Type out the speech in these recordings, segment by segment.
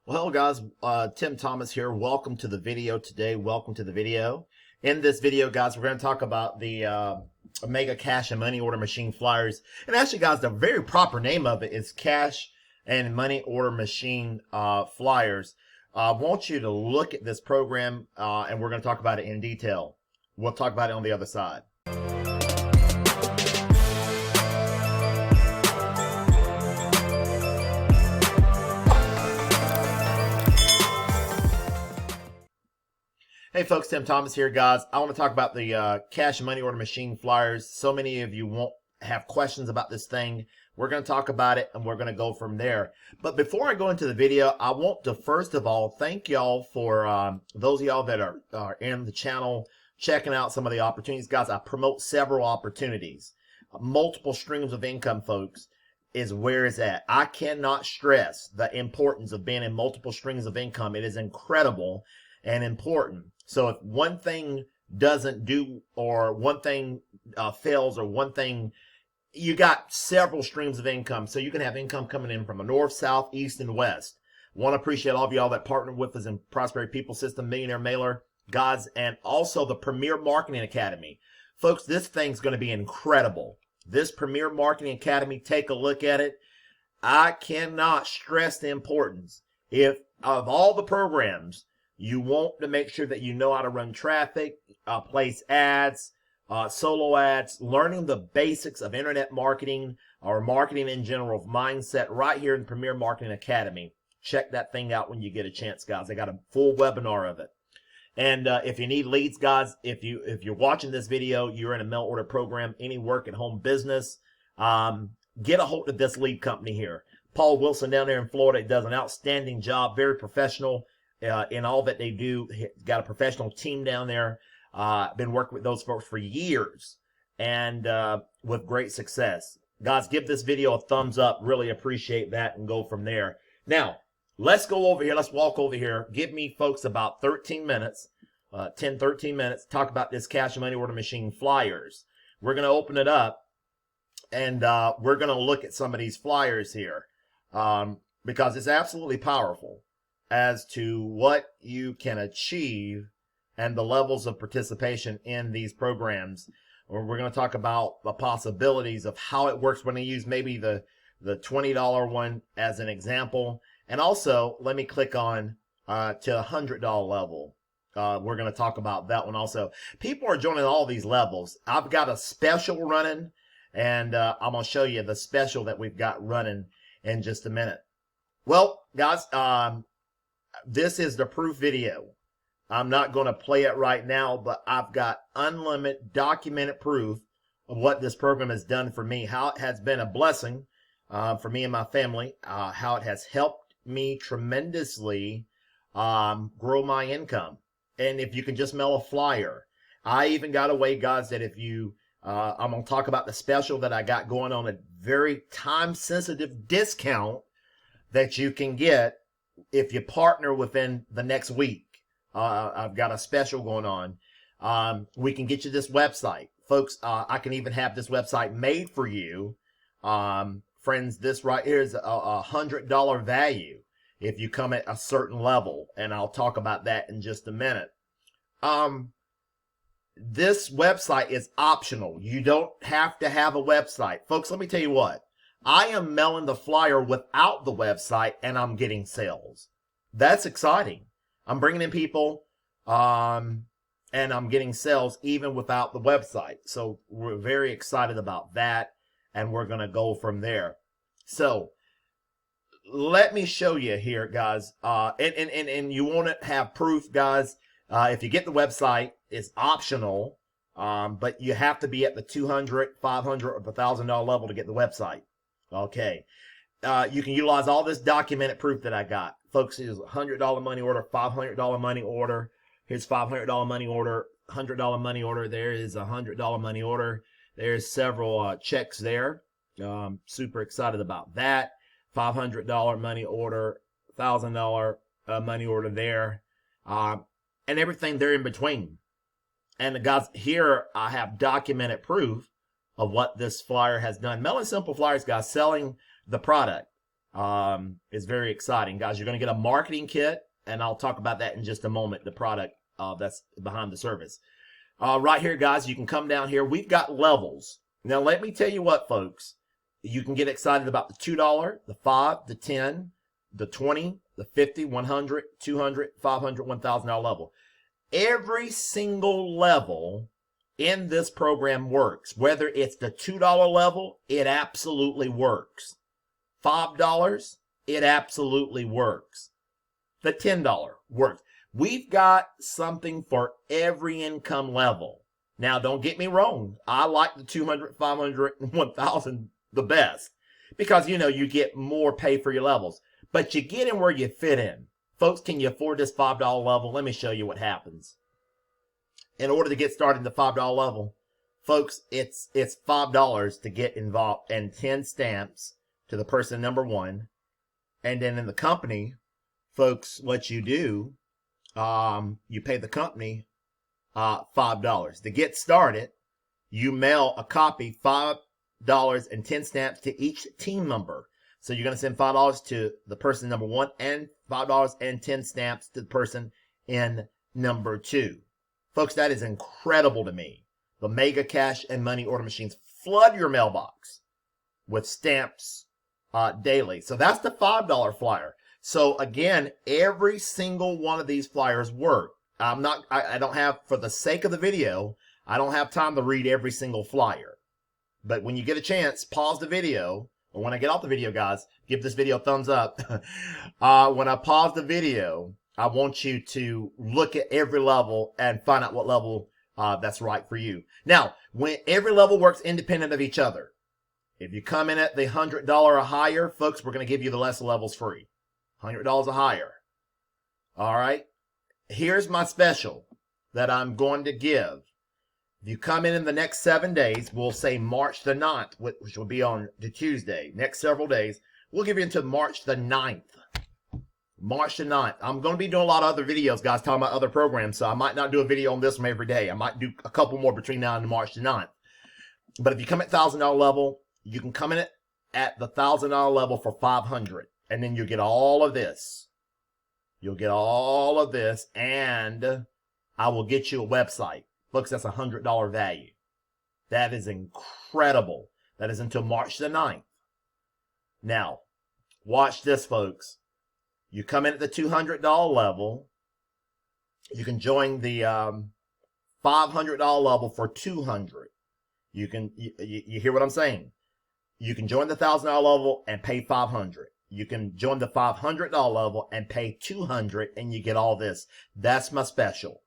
Well, guys, Tim Thomas here. Welcome to the video today. Welcome to the video. In this video, guys, we're going to talk about the Mega Cash and Money Order Machine Flyers. And actually, guys, the very proper name of it is Cash and Money Order Machine Flyers. I want you to look at this program, and we're going to talk about it in detail. We'll talk about it on the other side. Hey folks, Tim Thomas here, guys. I want to talk about the Cash and Money Order Machine Flyers. So many of you won't have questions about this thing. We're going to talk about it, and we're going to go from there. But before I go into the video, I want to first of all thank y'all for those of y'all that are in the channel, checking out some of the opportunities. Guys, I promote several opportunities. Multiple streams of income, folks, is where it's at. I cannot stress the importance of being in multiple streams of income. It is incredible and important. So if one thing doesn't do, or one thing fails, or one thing, you got several streams of income. So you can have income coming in from the north, south, east, and west. Want to appreciate all of y'all that partnered with us in Prosperity People System, Millionaire Mailer, guys, and also the Premier Marketing Academy. Folks, this thing's going to be incredible. This Premier Marketing Academy, take a look at it. I cannot stress the importance. If of all the programs, you want to make sure that you know how to run traffic, place ads, solo ads, learning the basics of internet marketing or marketing in general, mindset, right here in Premier Marketing Academy. Check that thing out when you get a chance, guys. I got a full webinar of it. And if you need leads, guys, if you're watching this video, you're in a mail order program, any work at home business, get a hold of this lead company here. Paul Wilson down there in Florida does an outstanding job, very professional. In all that they do. Got a professional team down there. Been working with those folks for years, and with great success. Guys, give this video a thumbs up. Really appreciate that, and go from there. Now, let's go over here. Let's walk over here. Give me, folks, about 13 minutes, 13 minutes, talk about this Cash and Money Order Machine Flyers. We're going to open it up, and we're going to look at some of these flyers here, because it's absolutely powerful as to what you can achieve and the levels of participation in these programs. We're going to talk about the possibilities of how it works when you use maybe the $20 one as an example. And also, let me click on to the $100 level. We're going to talk about that one also. People are joining all these levels. I've got a special running, and I'm going to show you the special that we've got running in just a minute. Well, guys, this is the proof video. I'm not going to play it right now, but I've got unlimited documented proof of what this program has done for me, how it has been a blessing for me and my family, how it has helped me tremendously grow my income. And if you can just mail a flyer, I even got a way, guys, that if you, I'm going to talk about the special that I got going on, a very time-sensitive discount that you can get if you partner within the next week. I've got a special going on. We can get you this website. Folks, I can even have this website made for you. Friends, this right here is a $100 value if you come at a certain level, and I'll talk about that in just a minute. This website is optional. You don't have to have a website. Folks, let me tell you what. I am mailing the flyer without the website, and I'm getting sales. That's exciting. I'm bringing in people, and I'm getting sales even without the website. So we're very excited about that, and we're going to go from there. So let me show you here, guys. And you want to have proof, guys. If you get the website, it's optional, but you have to be at the $200, $500, or $1,000 level to get the website. Okay. You can utilize all this documented proof that I got. Folks, here's a $100 money order, $500 money order. Here's $500 money order, $100 money order. There is a $100 money order. There's several checks there. Super excited about that. $500 money order, $1,000 money order there, and everything there in between. And the guys, here I have documented proof of what this flyer has done. Melon Simple Flyers, guys, selling the product. is very exciting, guys. You're going to get a marketing kit, and I'll talk about that in just a moment, the product that's behind the service. Right here, guys, you can come down here. We've got levels. Now, let me tell you what, folks. You can get excited about the $2, the $5, the $10, the $20, the $50, $100, $200, $500, $1,000 level. Every single level in this program works. Whether it's the $2 level, it absolutely works. $5, it absolutely works. The $10 works. We've got something for every income level. Now, don't get me wrong. I like the 200, 500, and 1,000 the best because, you know, you get more pay for your levels. But you get in where you fit in. Folks, can you afford this $5 level? Let me show you what happens. In order to get started in the $5 level, folks, it's $5 to get involved and 10 stamps to the person number one. And then in the company, folks, what you do, you pay the company $5. To get started, you mail a copy, $5 and 10 stamps to each team member. So you're going to send $5 to the person number one and $5 and 10 stamps to the person in number two. Folks, that is incredible to me. The mega cash and money order machines flood your mailbox with stamps daily. So that's the $5 flyer. So again, every single one of these flyers work. I don't have, for the sake of the video, I don't have time to read every single flyer. But when you get a chance, pause the video. Or when I get off the video, guys, give this video a thumbs up. When I pause the video, I want you to look at every level and find out what level that's right for you. Now, when every level works independent of each other. If you come in at the $100 or higher, folks, we're going to give you the lesser levels free. $100 or higher. All right. Here's my special that I'm going to give. If you come in the next 7 days, we'll say March the 9th, which will be on the Tuesday. Next several days, we'll give you until March the 9th. March the 9th. I'm going to be doing a lot of other videos, guys, talking about other programs, so I might not do a video on this one every day. I might do a couple more between now and March the 9th. But if you come at $1,000 level, you can come in at the $1,000 level for $500, and then you'll get all of this. You'll get all of this, and I will get you a website. Folks, that's $100 value. That is incredible. That is until March the 9th. Now, watch this, folks. You come in at the $200 level. You can join the $500 level for $200. You hear what I'm saying? You can join the $1,000 level and pay $500. You can join the $500 level and pay $200, and you get all this. That's my special.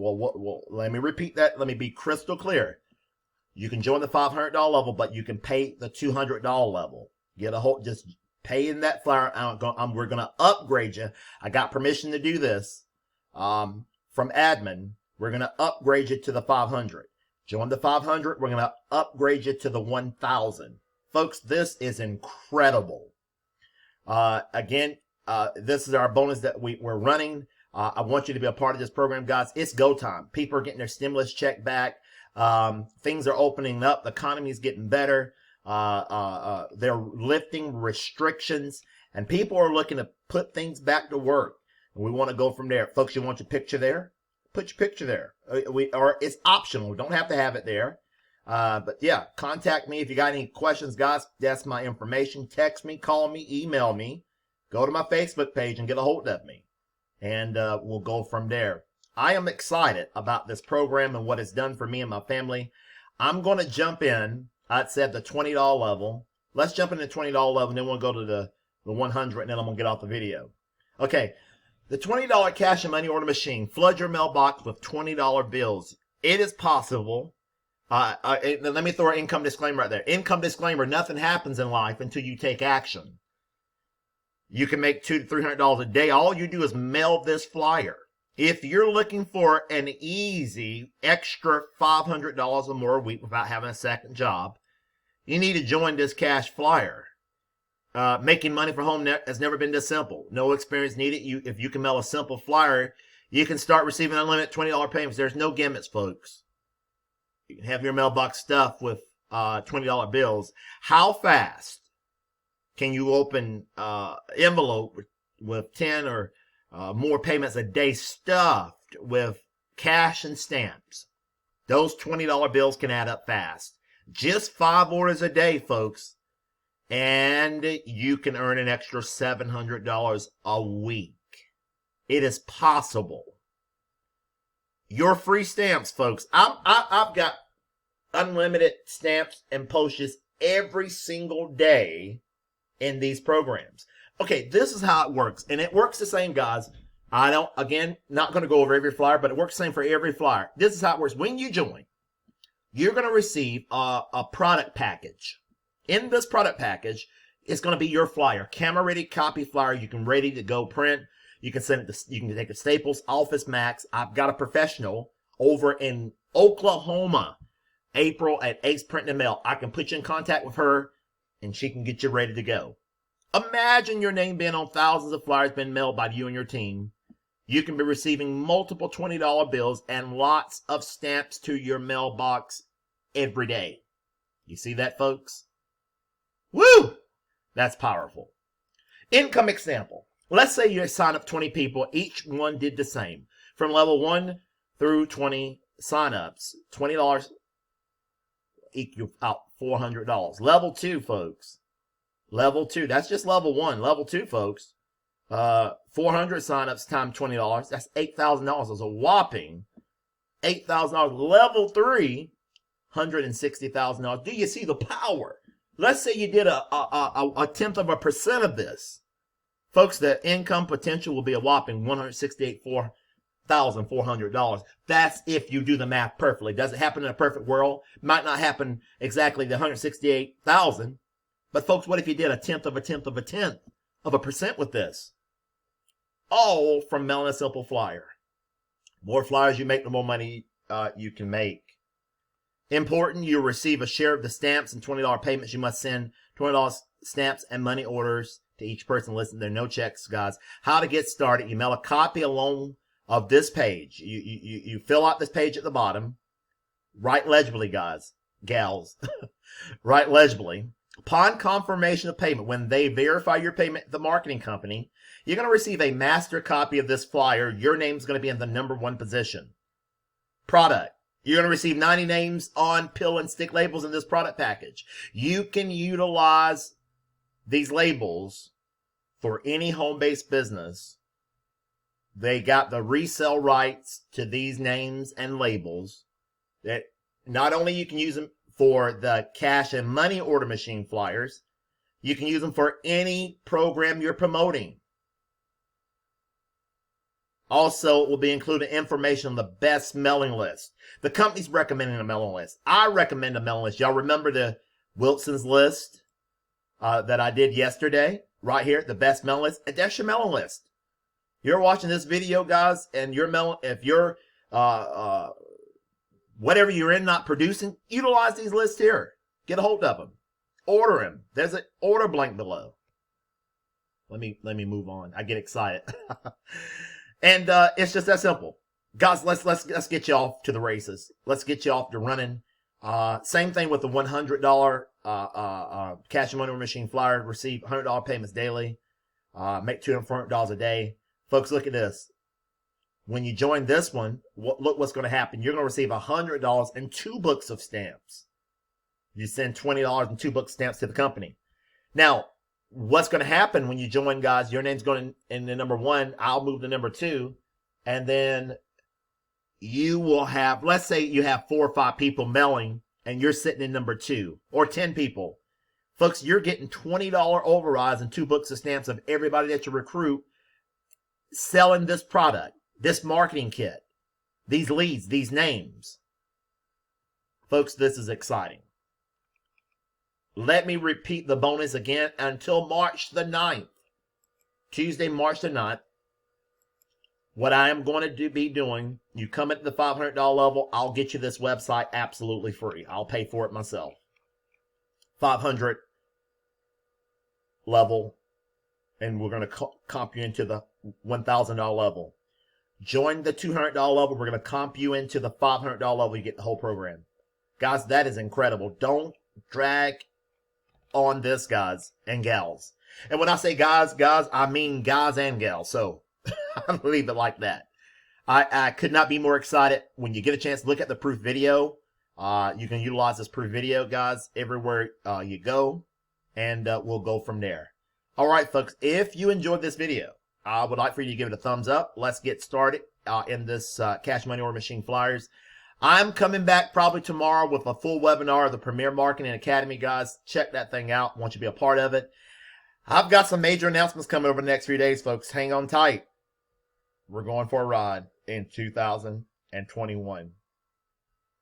Well, let me repeat that. Let me be crystal clear. You can join the $500 level, but you can pay the $200 level. Get a whole, just pay in that flyer. We're going to upgrade you. I got permission to do this from admin. We're going to upgrade you to the 500. Join the 500. We're going to upgrade you to the 1,000. Folks, this is incredible. Again, this is our bonus that we're running. I want you to be a part of this program, guys. It's go time. People are getting their stimulus check back. Things are opening up. The economy is getting better. They're lifting restrictions, and people are looking to put things back to work. And we want to go from there. Folks, you want your picture there? Put your picture there. Or it's optional. We don't have to have it there. But yeah, contact me if you got any questions, guys. That's my information. Text me, call me, email me. Go to my Facebook page and get a hold of me. And we'll go from there. I am excited about this program and what it's done for me and my family. I'm going to jump in. I'd said the $20 level. Let's jump in the $20 level, and then we'll go to the 100, and then I'm going to get off the video. Okay, the $20 cash and money order machine. Flood your mailbox with $20 bills. It is possible. Let me throw an income disclaimer right there. Income disclaimer, nothing happens in life until you take action. You can make $200 to $300 a day. All you do is mail this flyer. If you're looking for an easy extra $500 or more a week without having a second job, you need to join this cash flyer. Making money from home has never been this simple. No experience needed. If you can mail a simple flyer, you can start receiving unlimited $20 payments. There's no gimmicks, folks. You can have your mailbox stuffed with $20 bills. How fast can you open envelope with 10 or more payments a day stuffed with cash and stamps. Those $20 bills can add up fast. Just 5 orders a day, folks. And you can earn an extra $700 a week. It is possible. Your free stamps, folks. I've got unlimited stamps and postage every single day in these programs. Okay, this is how it works. And it works the same, guys. I don't, again, not going to go over every flyer, but it works the same for every flyer. This is how it works. When you join, you're going to receive a product package. In this product package, it's going to be your flyer, camera ready copy flyer. You can ready to go print. You can send it to, you can take it to Staples, Office Max. I've got a professional over in Oklahoma, April at Ace Print and Mail. I can put you in contact with her and she can get you ready to go. Imagine your name being on thousands of flyers being mailed by you and your team. You can be receiving multiple $20 bills and lots of stamps to your mailbox every day. You see that, folks? Woo! That's powerful. Income example. Let's say you sign up 20 people. Each one did the same. From level 1 through 20 signups, $20 equal out $400. Level 2, folks. Level 2. That's just level 1. Level 2, folks. 400 signups times $20. That's $8,000. That's a whopping $8,000. Level 3, $160,000. Do you see the power? Let's say you did a tenth of a percent of this. Folks, the income potential will be a whopping $168,400. That's if you do the math perfectly. Does it happen in a perfect world? Might not happen exactly the $168,000. But folks, what if you did a tenth of a tenth of a tenth of a percent with this? All from mailing a simple flyer. More flyers you make, the more money you can make. Important, you receive a share of the stamps and $20 payments. You must send $20 stamps and money orders to each person. Listen, there are no checks, guys. How to get started. You mail a copy along of this page. You fill out this page at the bottom. Write legibly, guys, gals. Write legibly. Upon confirmation of payment, when they verify your payment at the marketing company, you're going to receive a master copy of this flyer. Your name's going to be in the number 1 position. Product. You're going to receive 90 names on pill and stick labels in this product package. You can utilize these labels for any home-based business. They got the resale rights to these names and labels. That not only you can use them for the cash and money order machine flyers, you can use them for any program you're promoting. Also, it will be included information on the best mailing list. The company's recommending a mailing list. I recommend a mailing list. Y'all remember the Wilson's list that I did yesterday? Right here, the best mailing list. And that's your mailing list. You're watching this video, guys, and your mailing, if you're whatever you're in not producing, utilize these lists here. Get a hold of them. Order them. There's an order blank below. Let me move on. I get excited. And it's just that simple. Guys, let's get you off to the races. Let's get you off to running. Same thing with the $100 cash and money machine flyer. Receive $100 payments daily. Make $200 a day. Folks, look at this. When you join this one, look what's going to happen. You're going to receive $100 and 2 books of stamps. You send $20 and 2 books of stamps to the company. Now, what's going to happen when you join, guys? Your name's going in the number 1. I'll move to number 2. And then you will have, let's say you have 4 or 5 people mailing and you're sitting in number 2 or 10 people. Folks, you're getting $20 overrides and 2 books of stamps of everybody that you recruit selling this product, this marketing kit, these leads, these names. Folks, this is exciting. Let me repeat the bonus again until March the 9th. Tuesday, March the 9th. What I am going to be doing, you come at the $500 level, I'll get you this website absolutely free. I'll pay for it myself. 500 level, and we're going to comp you into the $1,000 level. Join the $200 level, we're going to comp you into the $500 level, you get the whole program. Guys, that is incredible. Don't drag on this, guys and gals. And when I say guys, I mean guys and gals. So I'll leave it like that. I could not be more excited. When you get a chance to look at the proof video, you can utilize this proof video, guys, everywhere you go, and we'll go from there. All right, folks, if you enjoyed this video, I would like for you to give it a thumbs up. Let's get started in this Cash Money Order Machine Flyers. I'm coming back probably tomorrow with a full webinar of the Premier Marketing Academy, guys. Check that thing out. I want you to be a part of it. I've got some major announcements coming over the next few days, folks. Hang on tight. We're going for a ride in 2021.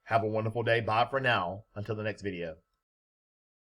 Have a wonderful day. Bye for now. Until the next video.